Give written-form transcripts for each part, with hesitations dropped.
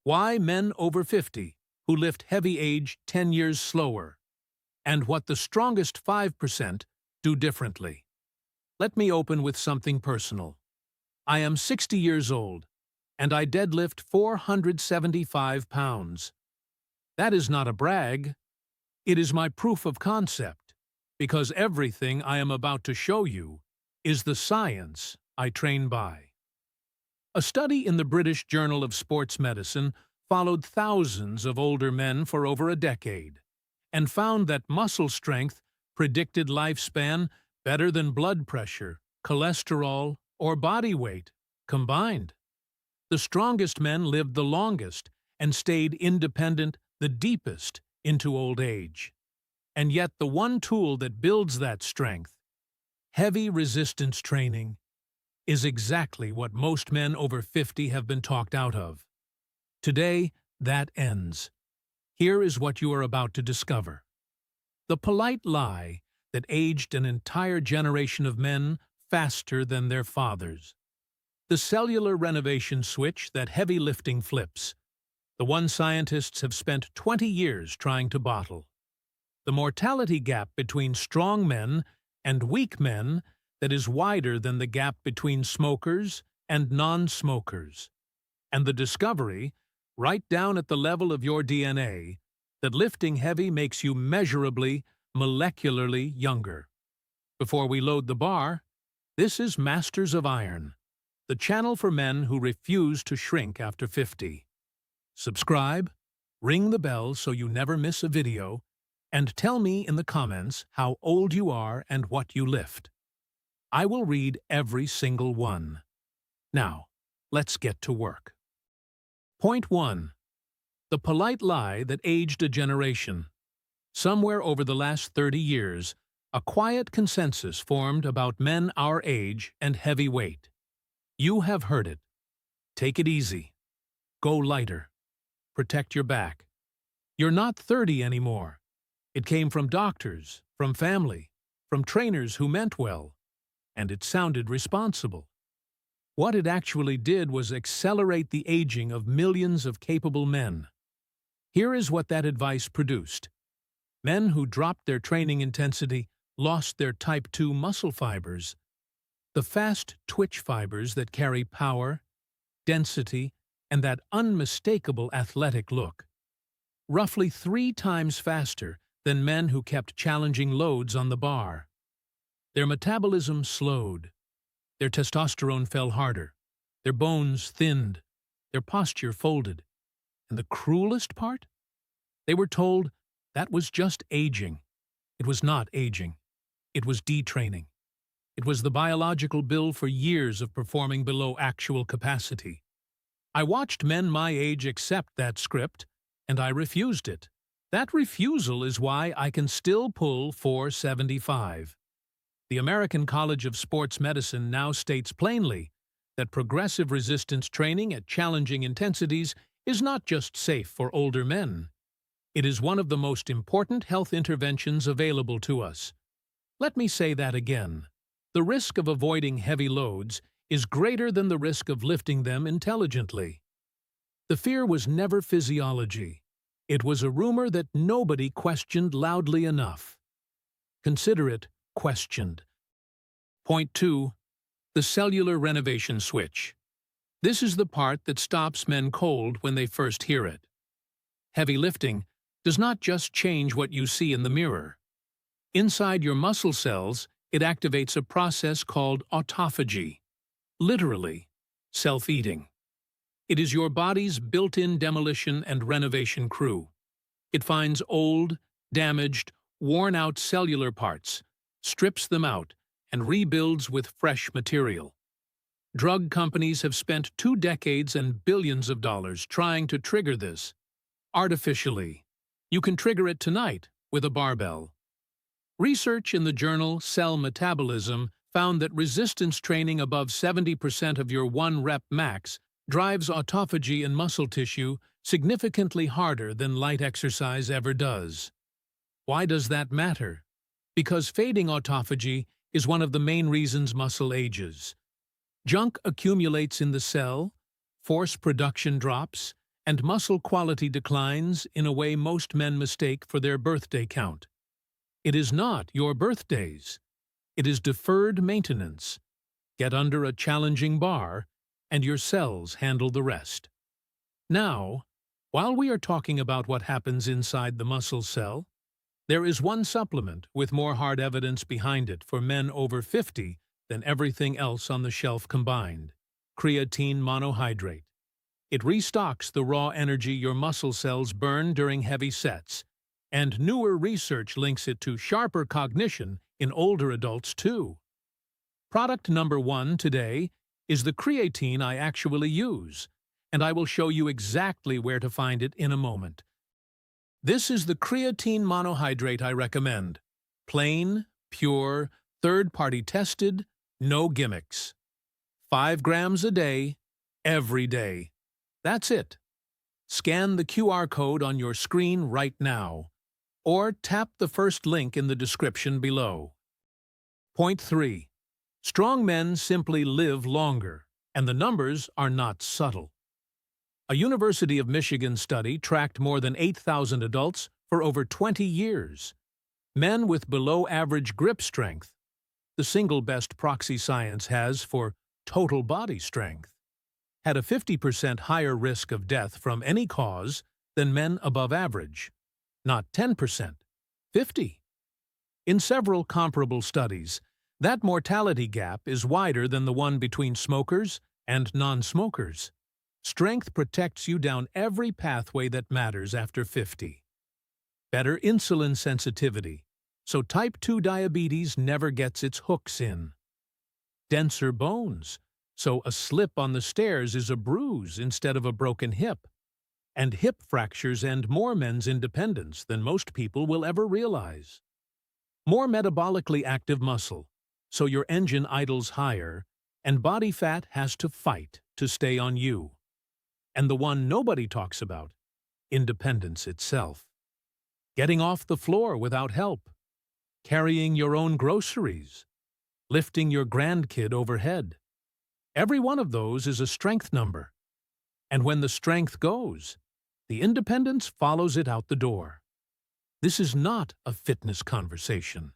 Why men over 50 who lift heavy age 10 years slower, and what the strongest 5% do differently. Let me open with something personal. I am 60 years old, and I deadlift 475 pounds. That is not a brag. It is my proof of concept, because everything I am about to show you is the science I train by. A study in the British Journal of Sports Medicine followed thousands of older men for over a decade and found that muscle strength predicted lifespan better than blood pressure, cholesterol, or body weight combined. The strongest men lived the longest and stayed independent the deepest into old age. And yet the one tool that builds that strength, heavy resistance training, is exactly what most men over 50 have been talked out of. Today, that ends. Here is what you are about to discover. The polite lie that aged an entire generation of men faster than their fathers. The cellular renovation switch that heavy lifting flips. The one scientists have spent 20 years trying to bottle. The mortality gap between strong men and weak men that is wider than the gap between smokers and non-smokers. And the discovery, right down at the level of your DNA, that lifting heavy makes you measurably, molecularly younger. Before we load the bar, this is Masters of Iron, the channel for men who refuse to shrink after 50. Subscribe, ring the bell so you never miss a video, and tell me in the comments how old you are and what you lift. I will read every single one. Now, let's get to work. Point 1. The polite lie that aged a generation. Somewhere over the last 30 years, a quiet consensus formed about men our age and heavy weight. You have heard it. Take it easy. Go lighter. Protect your back. You're not 30 anymore. It came from doctors, from family, from trainers who meant well, and it sounded responsible. What it actually did was accelerate the aging of millions of capable men. Here is what that advice produced. Men who dropped their training intensity lost their type 2 muscle fibers, the fast twitch fibers that carry power, density, and that unmistakable athletic look. Roughly 3 times faster than men who kept challenging loads on the bar. Their metabolism slowed. Their testosterone fell harder. Their bones thinned. Their posture folded. And the cruelest part? They were told that was just aging. It was not aging. It was detraining. It was the biological bill for years of performing below actual capacity. I watched men my age accept that script, and I refused it. That refusal is why I can still pull 475. The American College of Sports Medicine now states plainly that progressive resistance training at challenging intensities is not just safe for older men. It is one of the most important health interventions available to us. Let me say that again. The risk of avoiding heavy loads is greater than the risk of lifting them intelligently. The fear was never physiology. It was a rumor that nobody questioned loudly enough. Consider it questioned. Point 2. The cellular renovation switch. This is the part that stops men cold when they first hear it. Heavy lifting does not just change what you see in the mirror. Inside your muscle cells, it activates a process called autophagy, literally, self-eating. It is your body's built-in demolition and renovation crew. It finds old, damaged, worn-out cellular parts, strips them out, and rebuilds with fresh material. Drug companies have spent 2 decades and billions of dollars trying to trigger this. Artificially. You can trigger it tonight with a barbell. Research in the journal Cell Metabolism found that resistance training above 70% of your 1-rep max drives autophagy in muscle tissue significantly harder than light exercise ever does. Why does that matter? Because fading autophagy is one of the main reasons muscle ages. Junk accumulates in the cell, force production drops, and muscle quality declines in a way most men mistake for their birthday count. It is not your birthdays. It is deferred maintenance. Get under a challenging bar, and your cells handle the rest. Now, while we are talking about what happens inside the muscle cell, there is one supplement with more hard evidence behind it for men over 50 than everything else on the shelf combined: creatine monohydrate. It restocks the raw energy your muscle cells burn during heavy sets, and newer research links it to sharper cognition in older adults too. Product number 1 today is the creatine I actually use, and I will show you exactly where to find it in a moment. This is the creatine monohydrate I recommend. Plain, pure, third-party tested, no gimmicks. 5 grams a day, every day. That's it. Scan the QR code on your screen right now, or tap the first link in the description below. Point 3. Strong men simply live longer, and the numbers are not subtle. A University of Michigan study tracked more than 8,000 adults for over 20 years. Men with below-average grip strength, the single best proxy science has for total body strength, had a 50% higher risk of death from any cause than men above average. Not 10%, 50. In several comparable studies, that mortality gap is wider than the one between smokers and non-smokers. Strength protects you down every pathway that matters after 50. Better insulin sensitivity, so type 2 diabetes never gets its hooks in. Denser bones, so a slip on the stairs is a bruise instead of a broken hip. And hip fractures end more men's independence than most people will ever realize. More metabolically active muscle, so your engine idles higher, and body fat has to fight to stay on you. And the one nobody talks about, independence itself. Getting off the floor without help, carrying your own groceries, lifting your grandkid overhead. Every one of those is a strength number. And when the strength goes, the independence follows it out the door. This is not a fitness conversation.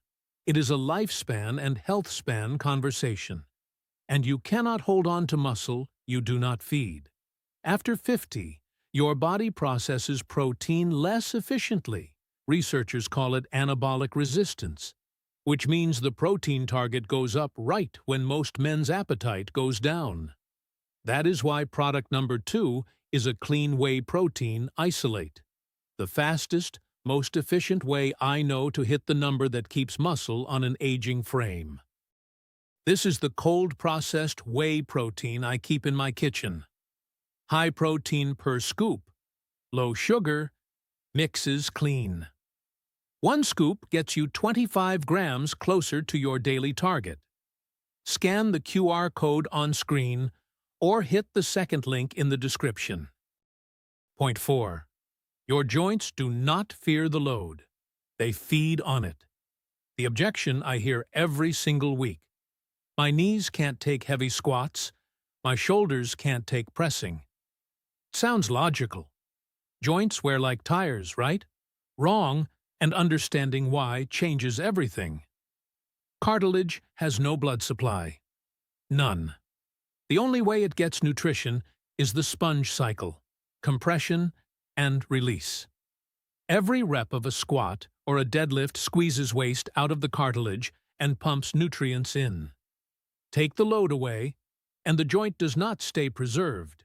It is a lifespan and health span conversation. And you cannot hold on to muscle you do not feed. After 50, your body processes protein less efficiently. Researchers call it anabolic resistance, which means the protein target goes up right when most men's appetite goes down. That is why product number 2 is a clean whey protein isolate, the fastest, most efficient way I know to hit the number that keeps muscle on an aging frame. This is the cold-processed whey protein I keep in my kitchen. High protein per scoop, low sugar, mixes clean. 1 scoop gets you 25 grams closer to your daily target. Scan the QR code on screen or hit the second link in the description. Point 4. Your joints do not fear the load. They feed on it. The objection I hear every single week. My knees can't take heavy squats. My shoulders can't take pressing. Sounds logical. Joints wear like tires, right? Wrong, and understanding why changes everything. Cartilage has no blood supply. None. The only way it gets nutrition is the sponge cycle, compression and release. Every rep of a squat or a deadlift squeezes waste out of the cartilage and pumps nutrients in. Take the load away, and the joint does not stay preserved.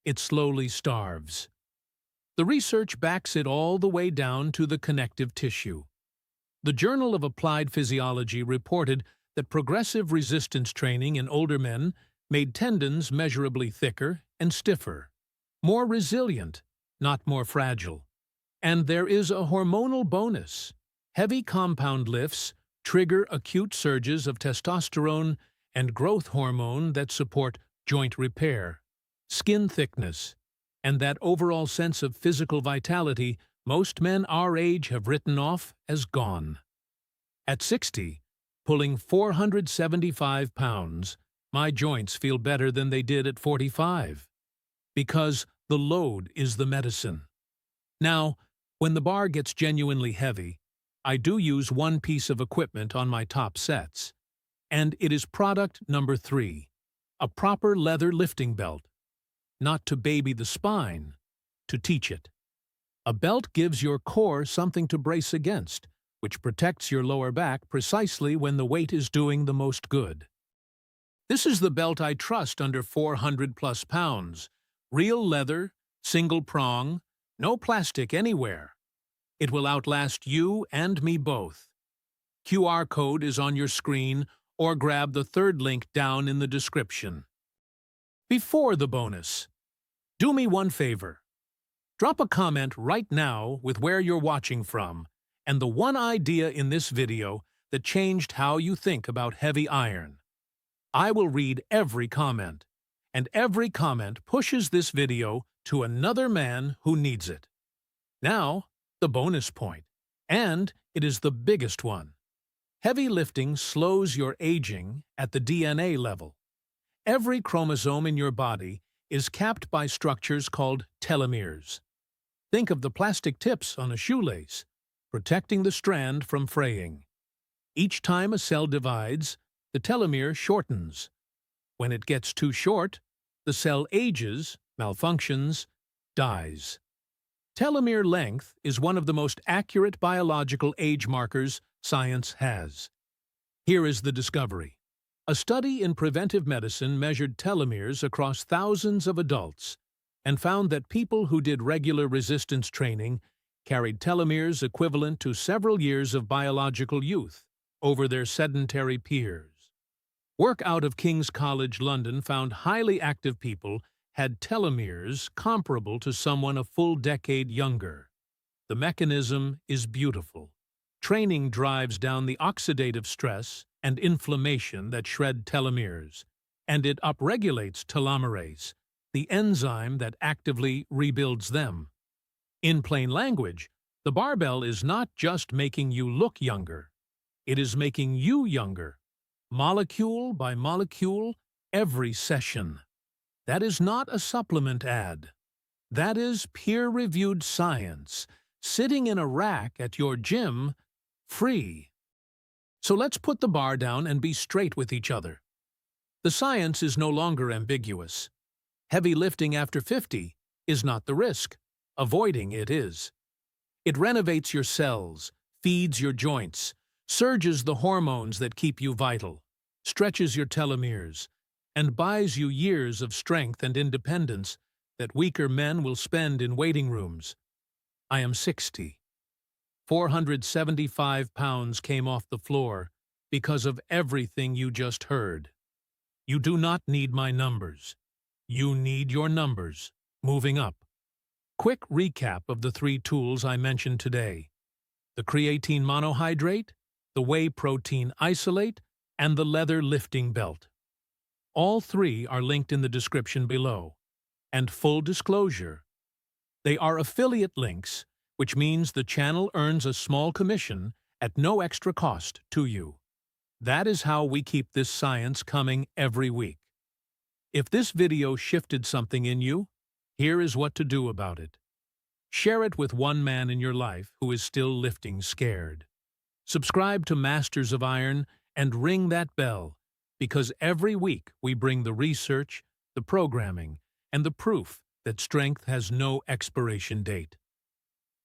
It slowly starves. The research backs it all the way down to the connective tissue. The Journal of Applied Physiology reported that progressive resistance training in older men made tendons measurably thicker and stiffer, more resilient, not more fragile. And there is a hormonal bonus. Heavy compound lifts trigger acute surges of testosterone and growth hormone that support joint repair, skin thickness, and that overall sense of physical vitality most men our age have written off as gone. At 60, pulling 475 pounds, my joints feel better than they did at 45. Because The load is the medicine. Now, when the bar gets genuinely heavy, I do use one piece of equipment on my top sets, and it is product number 3, a proper leather lifting belt. Not to baby the spine, to teach it. A belt gives your core something to brace against, which protects your lower back precisely when the weight is doing the most good. This is the belt I trust under 400+ pounds. Real leather, single prong, no plastic anywhere. It will outlast you and me both. QR code is on your screen, or grab the third link down in the description. Before the bonus, do me one favor. Drop a comment right now with where you're watching from and the one idea in this video that changed how you think about heavy iron. I will read every comment, and every comment pushes this video to another man who needs it. Now, the bonus point, and it is the biggest one. Heavy lifting slows your aging at the DNA level. Every chromosome in your body is capped by structures called telomeres. Think of the plastic tips on a shoelace, protecting the strand from fraying. Each time a cell divides, the telomere shortens. When it gets too short, the cell ages, malfunctions, dies. Telomere length is one of the most accurate biological age markers science has. Here is the discovery. A study in preventive medicine measured telomeres across thousands of adults and found that people who did regular resistance training carried telomeres equivalent to several years of biological youth over their sedentary peers. Work out of King's College London found highly active people had telomeres comparable to someone a full decade younger. The mechanism is beautiful. Training drives down the oxidative stress and inflammation that shred telomeres, and it upregulates telomerase, the enzyme that actively rebuilds them. In plain language, the barbell is not just making you look younger. It is making you younger, molecule by molecule, every session. That is not a supplement ad. That is peer-reviewed science, sitting in a rack at your gym, free. So let's put the bar down and be straight with each other. The science is no longer ambiguous. Heavy lifting after 50 is not the risk. Avoiding it is. It renovates your cells, feeds your joints, surges the hormones that keep you vital, stretches your telomeres, and buys you years of strength and independence that weaker men will spend in waiting rooms. I am 60. 475 pounds came off the floor because of everything you just heard. You do not need my numbers. You need your numbers, moving up. Quick recap of the 3 tools I mentioned today: the creatine monohydrate, the whey protein isolate, and the leather lifting belt. All 3 are linked in the description below. And full disclosure, they are affiliate links, which means the channel earns a small commission at no extra cost to you. That is how we keep this science coming every week. If this video shifted something in you, here is what to do about it. Share it with one man in your life who is still lifting scared. Subscribe to Masters of Iron and ring that bell, because every week we bring the research, the programming, and the proof that strength has no expiration date.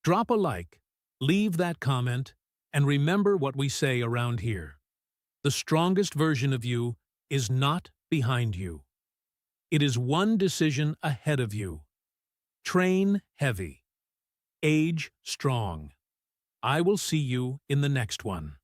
Drop a like, leave that comment, and remember what we say around here. The strongest version of you is not behind you. It is one decision ahead of you. Train heavy. Age strong. I will see you in the next one.